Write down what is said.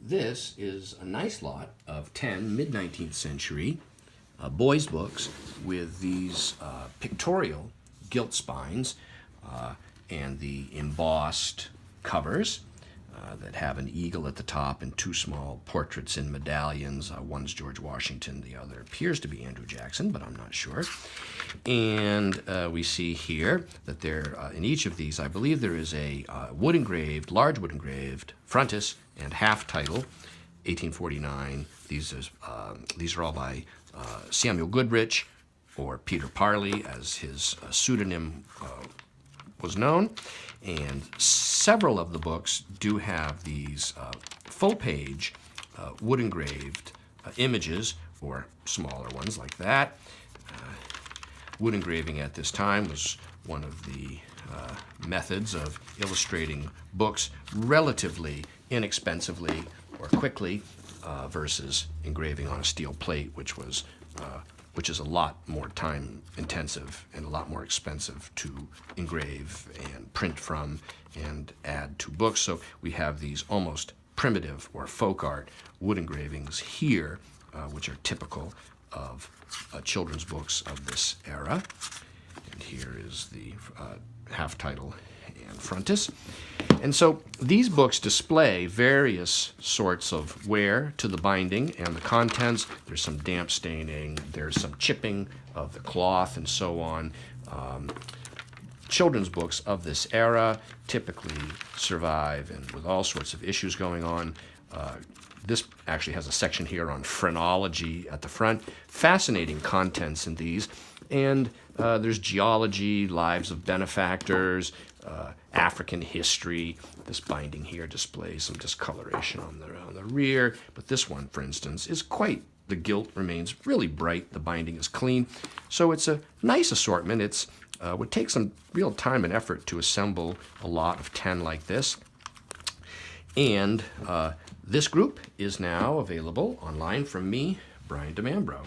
This is a nice lot of 10 mid-19th century boys' books with these pictorial gilt spines and the embossed covers that have an eagle at the top and two small portraits in medallions. One's George Washington, the other appears to be Andrew Jackson, but I'm not sure. And we see here that there, in each of these, I believe there is a wood engraved, large wood engraved frontis and half title, 1849. These are all by Samuel Goodrich, or Peter Parley, as his pseudonym was known. And several of the books do have these full-page wood engraved images, or smaller ones like that. Wood engraving at this time was one of the methods of illustrating books relatively inexpensively or quickly versus engraving on a steel plate, which is a lot more time intensive and a lot more expensive to engrave and print from and add to books. So we have these almost primitive or folk art wood engravings here, which are typical of children's books of this era. And here is the half title and frontis. And so these books display various sorts of wear to the binding and the contents. There's some damp staining, there's some chipping of the cloth, and so on. Children's books of this era typically survive, and with all sorts of issues going on. This actually has a section here on phrenology at the front. Fascinating contents in these. And there's geology, lives of benefactors, African history. This binding here displays some discoloration on the rear, but this one, for instance, is quite, the gilt remains really bright, the binding is clean. So it's a nice assortment. It's would take some real time and effort to assemble a lot of 10 like this. And this group is now available online from me, Brian DeMambro.